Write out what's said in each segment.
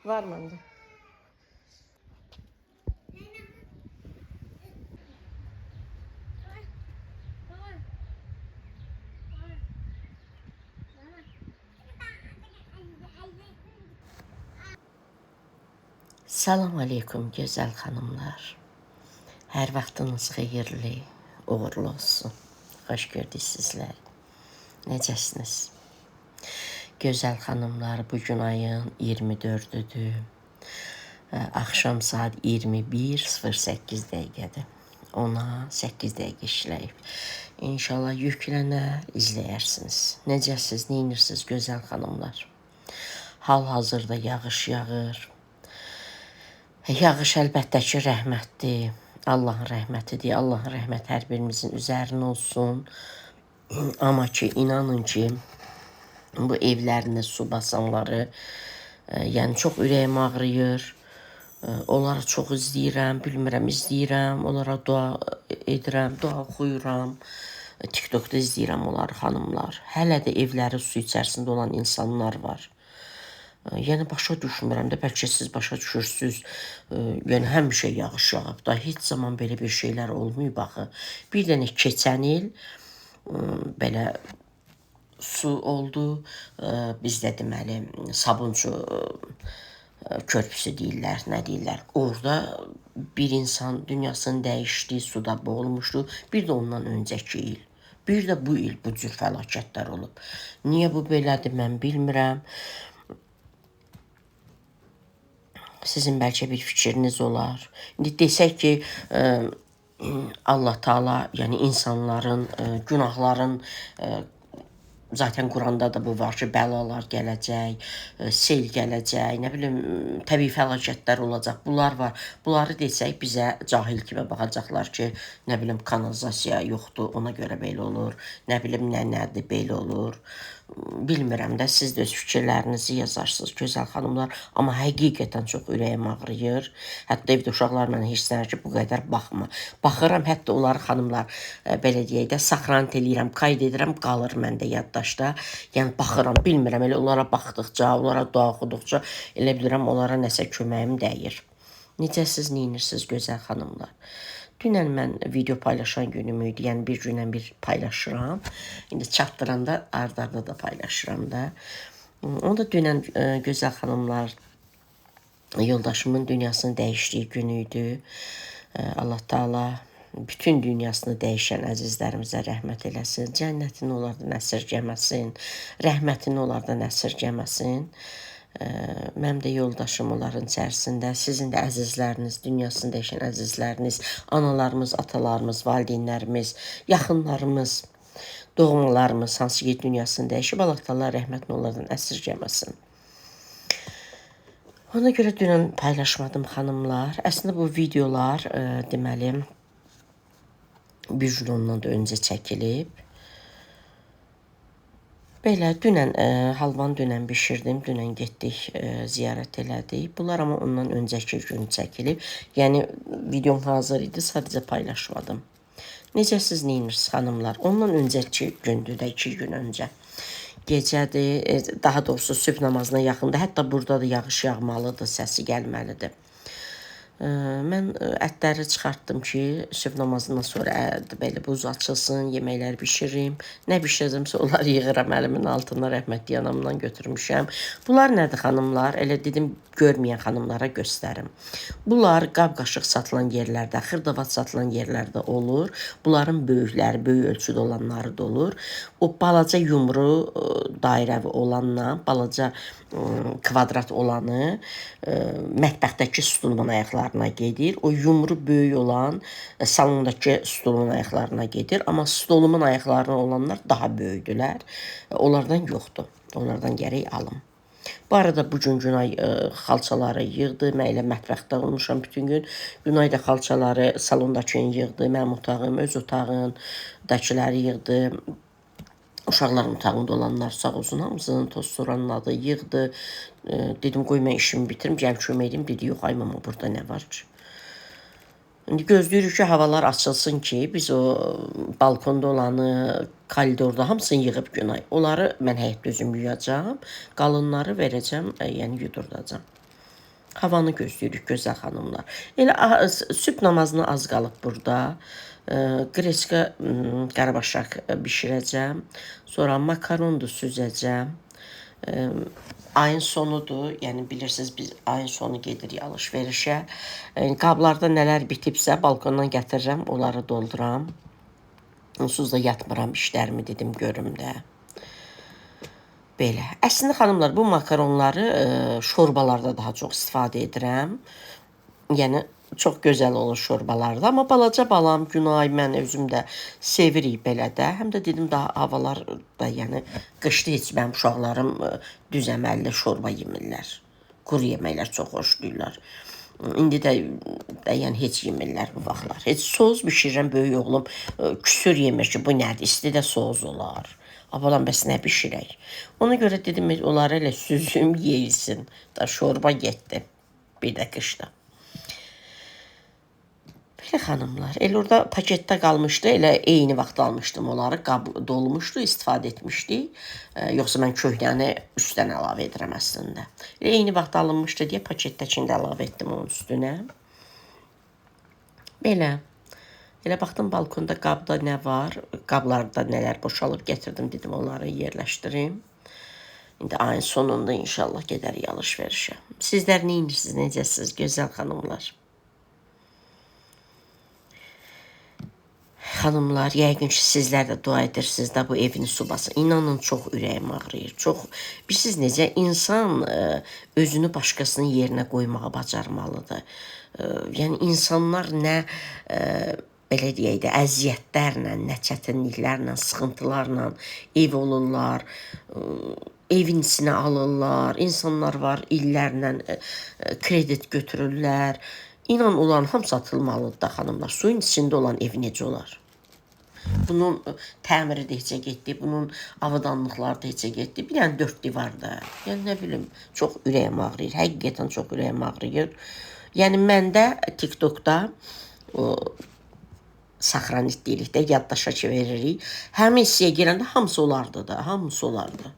Var məndə. Salam aleykum gözəl xanımlar. Hər vaxtınız xeyirli, uğurlu olsun. Xoş gördük sizlər. Necəsiniz? Gözəl xanımlar, bugün ayın 24-düdür. Axşam saat 21:08 dəqiqədir. Ona 8 dəqiqə işləyib. İnşallah yüklənər, izləyərsiniz. Necəsiniz, neyinirsiniz gözəl xanımlar? Hal-hazırda yağış yağır. Yağış əlbəttə ki, rəhmətdir. Allahın rəhmətidir. Allahın rəhməti hər birimizin üzərinə olsun. Amma ki, inanın ki, bu evlərinə su basanları, yəni çox ürəyim ağrıyır. Onları çox izləyirəm, bilmirəm, izləyirəm. Onlara dua edirəm, dua oxuyuram. TikTokda izləyirəm onları xanımlar. Hələ də evləri su içərisində olan insanlar var. Yəni başa düşmürəm də, bəlkə siz başa düşürsünüz. Yəni həmişə yağış yağıb da, heç zaman belə bir şeylər olmayıb axı. Bir dənə keçən il belə su oldu. Bizdə deməli Sabunçu körpüsü deyirlər, nə deyirlər. Orada bir insan dünyasını dəyişdiyi suda boğulmuşdu. Bir də ondan öncəki il. Bir də bu il bu cür fəlakətlər olub. Niyə bu belədir mən bilmirəm. Sizin bəlkə bir fikriniz olar. İndi desək ki, Allah Taala, yəni insanların, günahların, zaten Quranda da bu var ki, bəlalar gələcək, sel gələcək, nə bilim, təbii fəlakətlər olacaq. Bunlar var. Bunları desək bizə cahil kimi baxacaqlar ki, nə bilim, kanalizasiya yoxdur, ona görə belə olur. Nə bilim, nədir, belə olur. Bilmirəm də, siz də öz fikirlərinizi yazarsınız, gözəl xanımlar. Amma həqiqətən çox ürəyim ağrıyır. Hətta evdə uşaqlar mənə hirslənir ki, bu qədər baxma. Baxıram, hətta onları xanımlar, belə deyək də, saxranət eləyirəm, qayd edirəm, qalır məndə yaddaşda. Yəni, baxıram, bilmirəm, elə onlara baxdıqca, onlara dua oxuduqca, elə bilirəm, onlara nəsə köməyim dəyir. Necəsiz, neyinirsiniz, gözəl xanımlar? Dünən mən video paylaşan günüm idi, yəni bir günlə bir paylaşıram. İndi çatdıranda arda da paylaşıram da. Onda dünən gözəl xanımlar, yoldaşımın dünyasını dəyişdiyi gün idi. Allah Taala bütün dünyasını dəyişən əzizlərimizə rəhmət eləsin. Cənnətini onlardan əsirgəməsin. Rəhmətini onlardan əsirgəməsin. Mənim də yoldaşım onların içərisində, sizin də əzizləriniz, dünyasını dəyişən əzizləriniz, analarımız, atalarımız, valideynlərimiz, yaxınlarımız, doğmalarımız, hansı ki dünyasını dəyişib, Allah Taala rəhmətini onlardan əsirgəməsin. Ona görə dünən paylaşmadım xanımlar. Əslində bu videolar deməli bir gün ondan da öncə çəkilib. Belə, dünən, halvanı dünən bişirdim, dünən getdik, ziyarət elədik. Bunlar amma ondan öncəki gün çəkilib. Yəni, videom hazır idi, sadəcə paylaşmadım. Necəsiz, neyinirsiniz xanımlar? Ondan öncəki gündür də, 2 gün öncə. Gecədir, daha doğrusu sübh namazına yaxında, hətta burada da yağış yağmalıdır, səsi gəlməlidir. Mən ətləri çıxartdım ki, sübh namazından sonra belə buz açılsın, yeməkləri bişiririm. Nə bişirəcəmsə onları yığıram əlimin altına, rəhmətli anamdan götürmüşəm. Bunlar nədir xanımlar? Elə dedim, görməyən xanımlara göstərim. Bunlar qab-qaşıq satılan yerlərdə, xırdavat satılan yerlərdə olur. Bunların böyükləri, böyük ölçüdə olanları da olur. O balaca yumru dairəvi olanla, balaca kvadrat olanı mətbəxdəki stulumun ayaqlarına gedir. O yumru böyük olan salondakı stulumun ayaqlarına gedir. Amma stolumun ayaqlarına olanlar daha böyükdülər. Onlardan yoxdur. Onlardan gərək alım. Bu arada bugün Günay xalçaları yığdı. Mən elə mətbəxdə olmuşam bütün gün. Günay da xalçaları salondakını yığdı. Mənim otağım, öz otağındakiləri yığdı. Uşaqların otağında olanlar sağ olsun, hamısının toz soranın adı yığdı. Dedim, qoy mən işimi bitirim, gəl kömək edim. Dedi, yox, ay mama, burada nə var ki? İndi gözləyirik ki, havalar açılsın ki, biz o balkonda olanı, koridorda hamısını yığıb Günay. Onları mən həyətdə özüm yuyacağam, qalınları verəcəm, yəni yudurdacam. Havanı gözləyirik, gözəl xanımlar. Elə sübh namazına az qalıb burada. Qreçka, qarabaşaq bişirəcəm. Sonra makarondu süzəcəm. Ayın sonudur, yəni bilirsiniz biz ayın sonu gedirik alış-verişə. Qablarda nələr bitibsə balkondan gətirirəm, onları dolduram. Onsuz da yatmıram işlərimi dedim görüm də. Belə. Əslində xanımlar, bu makaronları şorbalarda daha çox istifadə edirəm. Yəni çox gözəl olur şorbalarda, amma balaca balam, Günay, mən özüm də sevirik belə də. Həm də dedim daha havalar da, yəni qışda heç mənim uşaqlarım düz əməlli şorba yemirlər. Quru yeməklər çox xoşlayırlar. İndi də yəni heç yemirlər bu vaxtlar. Heç soz bişirirəm, böyük oğlum küsür yemir ki, bu nədir? İstidə soz olar. Abalam, bəs nə bişirək? Ona görə dedim, onları elə süzüm, yeyilsin. Da şorba getdi bir də qışda. Belə xanımlar, elə orada paketdə qalmışdı, elə eyni vaxt almışdım onları, qab dolmuşdu, istifadə etmişdik. Yoxsa mən köhnəni üstdən əlavə edirəm əslində. Elə eyni vaxt alınmışdı deyə paketdəkini də əlavə etdim onun üstünə. Belə. Elə baxdım balkonda qabda nə var, qablarda nələr boşalıb gətirdim, dedim onları yerləşdirim. İndi ayın sonunda inşallah gedərik alış-verişə. Sizlər nə edirsiniz, necəsiniz, gözəl xanımlar? Xanımlar, yəqin ki, sizlər də dua edirsiniz də bu evin subası. İnanın, çox ürəyim ağrıyır. Çox, bilirsiniz necə, insan özünü başqasının yerinə qoymağa bacarmalıdır. Yəni, insanlar nə belə deyək də, əziyyətlərlə, nə çətinliklərlə, sıxıntılarla ev olurlar, evin içinə alırlar, insanlar var, illərlə kredit götürürlər. İnan, olan hamısı atılmalıdır da xanımlar. Suyun içində olan ev necə olar? Bunun təmiri də heçə getdi, bunun avadanlıqları da heçə getdi. Bir dənə 4 divar da. Yəni, nə bilim, çox ürəyim ağrıyır. Həqiqətən çox ürəyim ağrıyır. Yəni, məndə TikTokda saxranit deyirik də, yaddaşa ki veririk. Həmin hissəyə girəndə hamısı olardı da, hamısı olardı.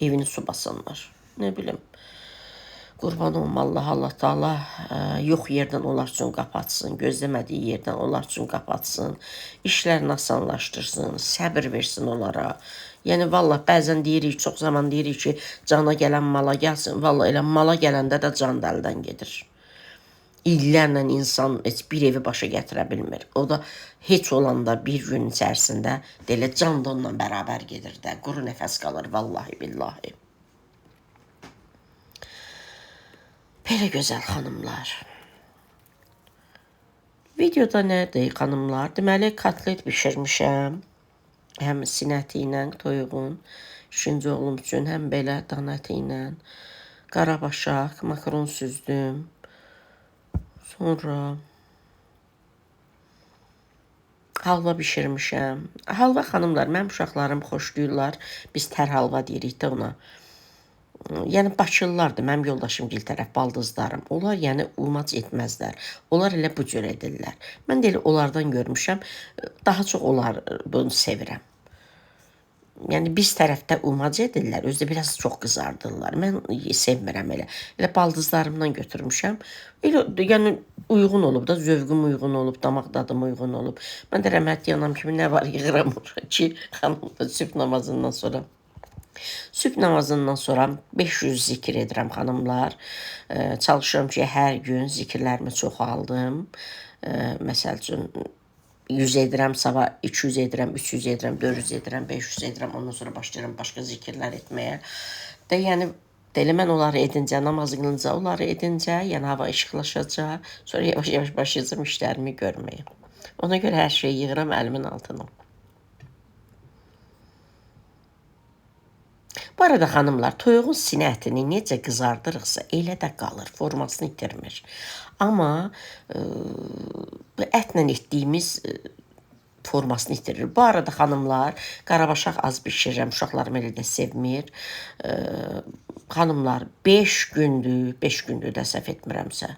Evini su basınlar. Nə bilim. Qurban olma Allah Taala yox yerdən onlar üçün qapatsın, gözləmədiyi yerdən onlar üçün qapatsın, işlərini asanlaşdırsın, səbir versin onlara. Yəni, vallah, bəzən deyirik, çox zaman deyirik ki, cana gələn mala gəlsin. Vallah, elə mala gələndə də can da əldən gedir. İllərlə insan heç bir evi başa gətirə bilmir. O da heç olanda bir gün içərisində deyilə can da onunla bərabər gedir də. Quru nəfəs qalır, vallahi billahi. Belə gözəl xanımlar. Videoda nədir xanımlar? Deməli, kotlet bişirmişəm. Həm sinəti ilə toyuğun, 2-ci oğlum üçün, həm belə danəti ilə. Qarabaşaq, makaron süzdüm. Sonra halva bişirmişəm. Halva xanımlar, mənim uşaqlarım xoşlayırlar. Biz tər halva deyirik də ona. Yəni, Bakılılardır, mənim yoldaşım gil tərəf, baldızlarım. Onlar, yəni, umac etməzlər. Onlar elə bu cür edirlər. Mən də elə onlardan görmüşəm, daha çox onlar bunu sevirəm. Yəni, biz tərəfdə umac edirlər, özdə biraz çox qızardırlar. Mən sevmirəm elə. Elə baldızlarımdan götürmüşəm. Elə, yəni, uyğun olub da, zövqüm uyğun olub, damaq dadım uyğun olub. Mən də rəhmətli anam kimi nə var yığıram ki, xanımda sübh namazından sonra. Sübh namazından sonra 500 zikir edirəm xanımlar. Çalışıram ki, hər gün zikirlərimi çoxaldım. Məsəl üçün, 100 edirəm, sabah 200 edirəm, 300 edirəm, 400 edirəm, 500 edirəm. Ondan sonra başlayıram başqa zikirlər etməyə. də yəni Elə mən onları edincə, namaz qılınca, onları edincə, yəni hava işıqlaşacaq, sonra yavaş-yavaş başlayacağım işlərimi görməyə. Ona görə hər şeyi yığıram əlimin altına. Bu arada xanımlar, toyuğun sinə ətini necə qızardırıqsa, elə də qalır, formasını itirmir. Amma ətlə etdiyimiz formasını itirir. Bu arada xanımlar, qarabaşaq az bişirirəm, uşaqlarım elə də sevmir. Xanımlar, 5 gündür də səhv etmirəmsə,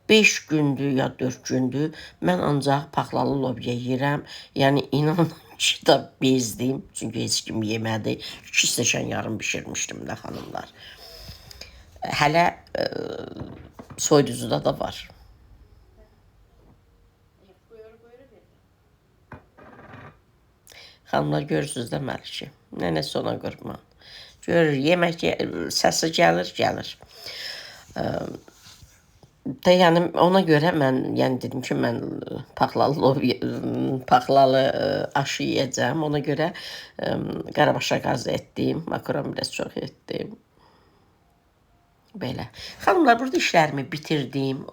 5 gündür ya 4 gündür mən ancaq paxlalı lobya yeyirəm. Yəni inanın ki da bezdim. Çünki heç kim yemədi. 2 stəkan yarım bişirmişdim də xanımlar. Hələ soyuducuda da var. Xanımlar görürsünüz də Məlikə. Nənəsi ona qurban. Görür, yemək səsi gəlir. Da yəni ona görə mən yəni dedim ki, mən paxlalı aşı yeyəcəm. Ona görə qarabaşa qaz etdim, makaron biraz çox etdim. Belə. Xanımlar, burada işlərimi bitirdim.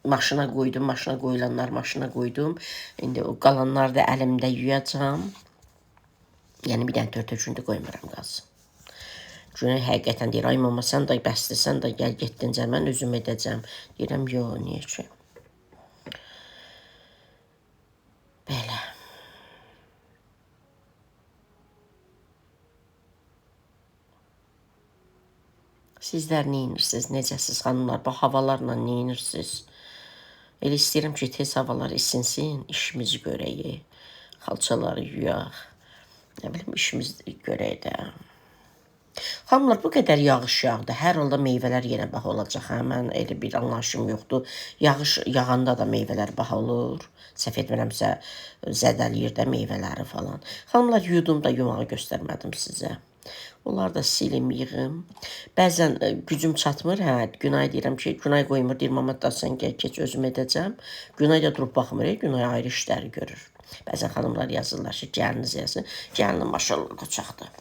Maşına qoydum, maşına qoyulanlar maşına qoydum. İndi o qalanlar da əlimdə yuyacam. Yəni bir dənə 4 gündür qoymuram qalsın. Günay həqiqətən deyir, ay mama sən də bəsdir, sən də gəl getdincə mən özüm edəcəm. Deyirəm, yox, niyə ki? Belə. Sizlər neyinirsiniz, necəsiz xanımlar? Bax, havalarla neyinirsiniz? Elə istəyirəm ki, tez havalar isinsin, işimizi görəyik. Xalçaları yuyaq. Nə bilim, işimizi görək də. Xanımlar, bu qədər yağış yağdı. Hər halda meyvələr yenə baha olacaq. Mən elə bir anlayışım yoxdur. Yağış yağanda da meyvələr baha olur. Səhv etmirəmsə zədələyir də meyvələri falan. Xanımlar, yudum da yumağı göstərmədim sizə. Onlar da silim, yığım. Bəzən gücüm çatmır. Günay deyirəm ki, Günay qoymur. Deyir, mama da sən gəl, keç özüm edəcəm. Günay da durub baxmır. Günay ayrı işləri görür. Bəzən xanımlar yazırlar ki, gəliniz yazın. Gəlinin maşallah qoçaqdır.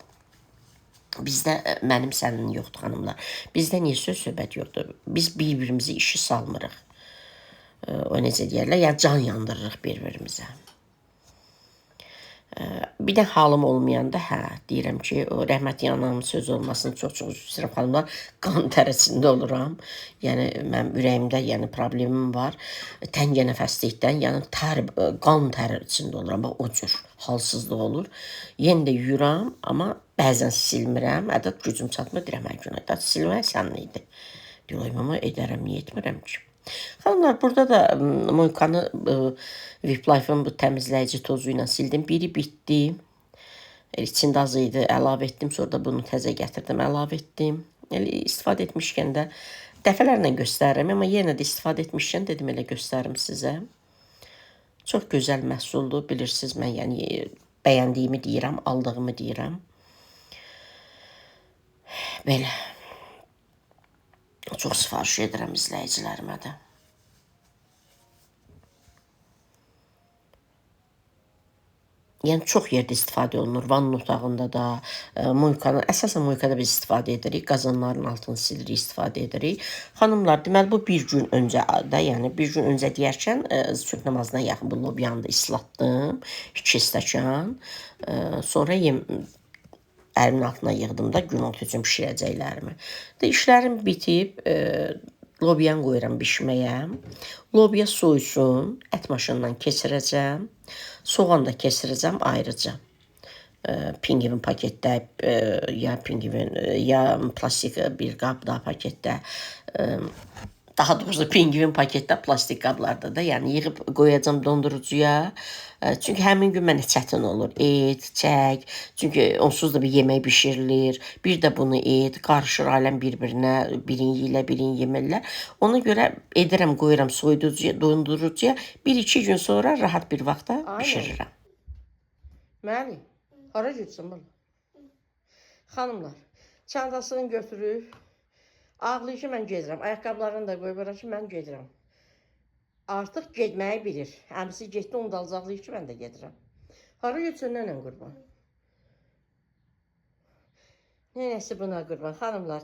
Bizdə mənim sənin yoxdur xanımlar. Bizdə niyə söhbət yoxdur? Biz bir-birimizi işi salmırıq. O necə deyərlər? Yəni can yandırırıq bir-birimizə. Bir də halım olmayanda deyirəm ki, o rəhmətli anamın sözü olmasını çox-çox istəyirəm xanımlar. Qan tərəsində oluram. Yəni mənim ürəyimdə problemim var. Təngə nəfəslikdən, yəni qan təri içində oluram. O cür halsızlıq olur. Yenə də yuyuram, amma bəzən silmirəm. Ədəd gücüm çatmır, deyirəm, hər gün ədəd silmək sənin idi. Deyirəm, mama edərəm, niyə etmirəm ki? Xanımlar, burada da Moykanı Viplife'ın bu təmizləyici tozu ilə sildim. Biri bitdi. İçində az idi, əlavə etdim. Sonra da bunu təzə gətirdim, əlavə etdim. İstifadə etmişkən də dəfələrlə göstərirəm, amma yenə də istifadə etmişkən dedim elə göstərim sizə. Çox gözəl məhsuldur, bilirsiniz, mən yəni bəyəndiyimi deyirəm, aldığımı deyirəm. Belə. Çox sifariş edirəm izləyicilərimə də. Yəni çox yerdə istifadə olunur. Vann otağında da, Moykanı, əsasən Moykada biz istifadə edirik. Qazanların altını silirik, istifadə edirik. Xanımlar, deməli bu bir gün öncə də, yəni bir gün öncə deyərkən sübh namazına yaxın bu lobyanı da islatdım. 2 stəkan. Sonra əlimin altına yığdım da günorta üçün bişirəcəklərimi. İşlərim bitib, lobyanı qoyuram bişməyə. Lobya soysun, ət maşından keçirəcəm. Soğan da kesirəcəm ayrıca. Pingvin paketdə, ya plastik bir qabda paketdə, daha doğrusu pingvin paketdə plastik qablarda da, yəni yığıb qoyacam dondurucuya. Çünki həmin gün mənə çətin olur. Et, çək, çünki onsuz da bir yemək bişirilir. Bir də bunu et, qarışır aləm bir-birinə, birini yeyirlər, birini yemirlər. Ona görə edirəm, qoyuram soyuducuya, dondurucuya. 1-2 gün sonra rahat bir vaxtda bişirirəm. Məli, hara getsin bunu? Xanımlar, çantasını götürür. Ağlayır ki, mən gedirəm. Ayaqqabılarını da qoyur ki, mən gedirəm. Artıq getməyi bilir. Əmisi getdi, onu da alacaqlayır ki, mən də gedirəm. Hara getsin, nənə qurban? Nənəsi buna qurban. Xanımlar,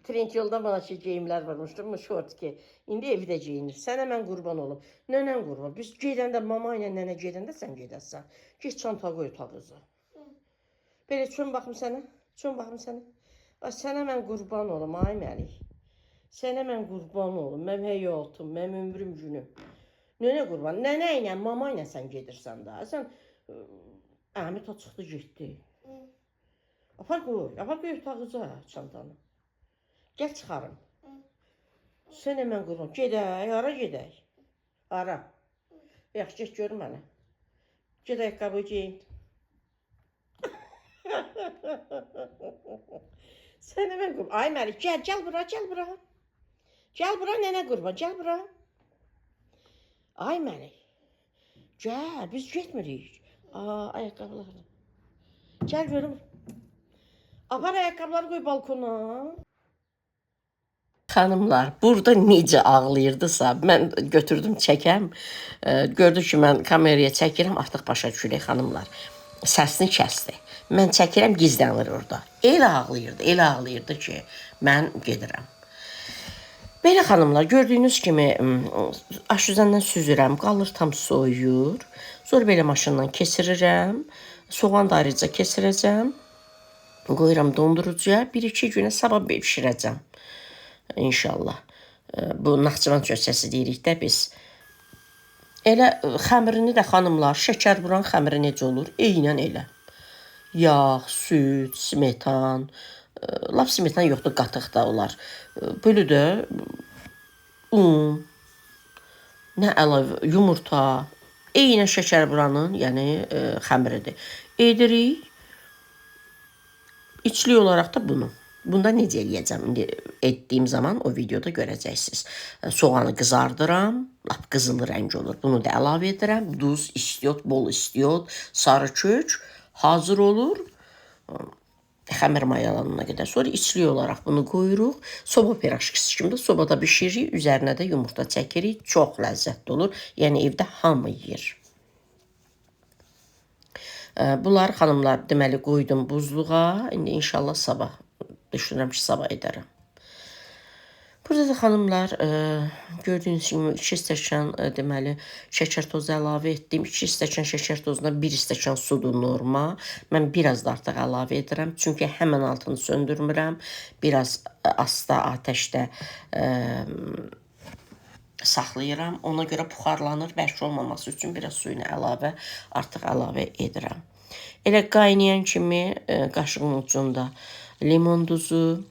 trend yolda bana ki, geyimlər varmışdır, şort ki, indi evdə geyinir. Sənə mən qurban olum. Nənən qurban. Biz gedəndə, mama ilə nənə gedəndə sən gedəsən. Get çanta qoy otağıza. Belə çön baxım sənə. Çön baxım sənə. Sənə mən qurban olum, ay Məlik. Sənə mən qurban olum. Mənim həyatım, mənim ömrüm günüm. Nənə qurban. Nənə ilə, mama ilə sən gedirsən də. Sən Əmit o çıxdı, getdi. Apar qoy otağıza çantanı. Gəl çıxarım. Sən hemen qurban. Gedək, hara gedək? Hara? Yaxşı, get görüm mənə. Get ayaqqabı giyin. Sən hemen qurban. Ay Məlik, gəl bura, gəl bura. Gəl bura, nənə qurban, gəl bura. Ay Məlik. Gəl, biz getmirik. Ayaqqabıları. Gəl görüm. Apar ayaqqabıları qoy balkona. Xanımlar, burada necə ağlayırdısa, mən götürdüm çəkəm. Gördü ki, mən kameraya çəkirəm, artıq başa düşürük xanımlar. Səsini kəsdi. Mən çəkirəm, gizlənir orada. Elə ağlayırdı ki, mən gedirəm. Belə xanımlar, gördüyünüz kimi aşüzəndən süzürəm, qalır tam soyuyur. Sonra belə maşından keçirirəm. Soğan da ayrıca keçirəcəm. Qoyuram dondurucuya. 1-2 günə sabah bişirəcəm. İnşallah. Bu Naxçıvan köçəsi deyirik də biz. Elə xəmirini də xanımlar, şəkər vuran xəmiri necə olur? Eynən elə. Yağ, süd, smetan, lap smetan yoxdur, qatıq da olar. Böyle də un, nə əlavə, yumurta, eynən şəkər vuranın, yəni xəmiridir. Edirik. İçli olaraq da bunu. Bunda necə eləyəcəm? İndi etdiyim zaman o videoda görəcəksiniz. Soğanı qızardıram, lap qızılı rəng olur. Bunu da əlavə edirəm. Duz, istiot, bol istiot, sarı kök hazır olur. Xəmir mayalanana qədər. Sonra içli olaraq bunu qoyuruq. Soba piraşkisi kimi də sobada bişiririk. Üzərinə də yumurta çəkirik. Çox ləzzətli olur. Yəni evdə hamı yeyir. Bunlar xanımlar deməli qoydum buzluğa. İndi inşallah sabah düşünürəm ki, sabah edərəm. Burada da xanımlar gördüyünüz kimi 2 stəkan deməli şəkər tozu əlavə etdim. 2 stəkan şəkər tozuna 1 stəkan sudur norma. Mən biraz da artıq əlavə edirəm. Çünki həmən altını söndürmürəm. Biraz asta atəşdə saxlayıram. Ona görə buxarlanır. Bərk olmaması üçün biraz suyunu artıq əlavə edirəm. Elə qaynayan kimi qaşığın ucunda limon duzu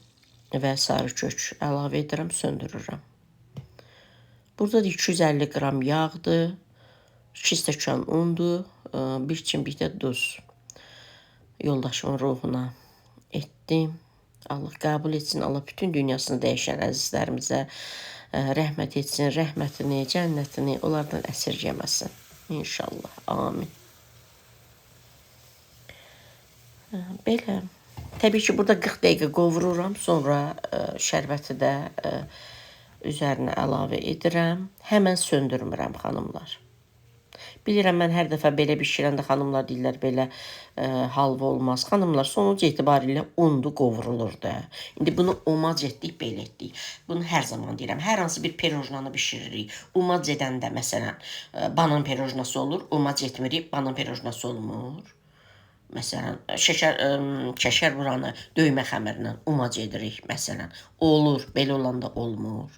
və sarı kök əlavə edirəm, söndürürəm. Burada da 250 qram yağdır, 2 stəkan undur, 1 çimdik də duz. Yoldaşımın ruhuna etdim. Allah qəbul etsin, Allah bütün dünyasını dəyişən əzizlərimizə rəhmət etsin, rəhmətini, cənnətini onlardan əsirgəməsin. İnşallah, amin. Belə. Təbii ki, burada 40 dəqiqə qovururam, sonra şərbəti də üzərinə əlavə edirəm. Həmən söndürmürəm xanımlar. Bilirəm, mən hər dəfə belə bişirəndə xanımlar deyirlər, belə halva olmaz. Xanımlar, sonuc etibarilə undu qovurulur da. İndi bunu umac etdik, belə etdik. Bunu hər zaman deyirəm. Hər hansı bir pirojnanı bişiririk. Umac edəndə, məsələn, banan pirojnası olur, umac etmirik, banan pirojnası olmur. Məsələn, şəkər vuranı döymə xəmirinə umac edirik, məsələn. Olur, belə olanda olmur.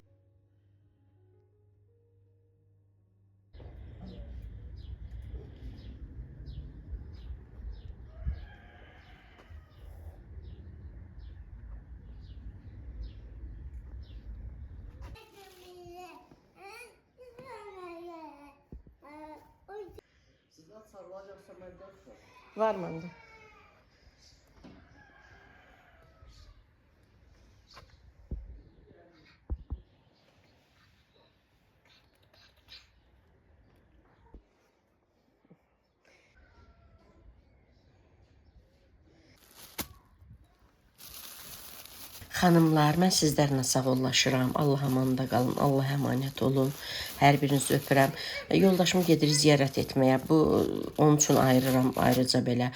Var məndə. Xanımlar, mən sizlərlə sağollaşıram. Allah amanda qalın, Allah əmanət olun. Hər birinizi öpürəm. Yoldaşım gedir ziyarət etməyə. Bu, onun üçün ayırıram ayrıca belə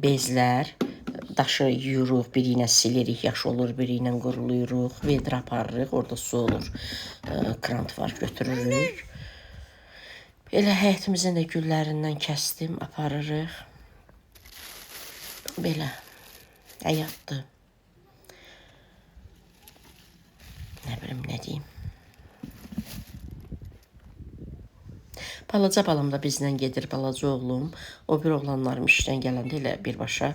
bezlər. Daşı yuyuruq, biri ilə silirik, yaş olur, biri ilə quruluyuruq. Vedrə aparırıq, orada su olur. Krant var, götürürük. Elə həyətimizin də güllərindən kəsdim, aparırıq. Belə, həyatdır. Nə bilim, nə deyim. Balaca balam da bizlə gedir, balaca oğlum. O bir oğlanlarım işdən gələndə elə birbaşa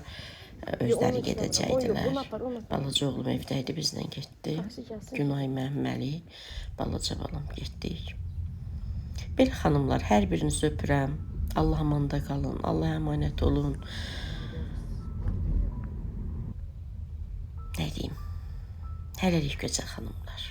özləri Onu gedəcəkdilər. apar, onu apar. Balaca oğlum evdə idi, bizlə getdi. Taksi gəlsin. Günay, Məmməli, balaca balam getdik. Belə xanımlar, hər birinizi öpürəm. Allah amanda qalın, Allah əmanət olun. Nə deyim? Hələlik gözəl xanımlar.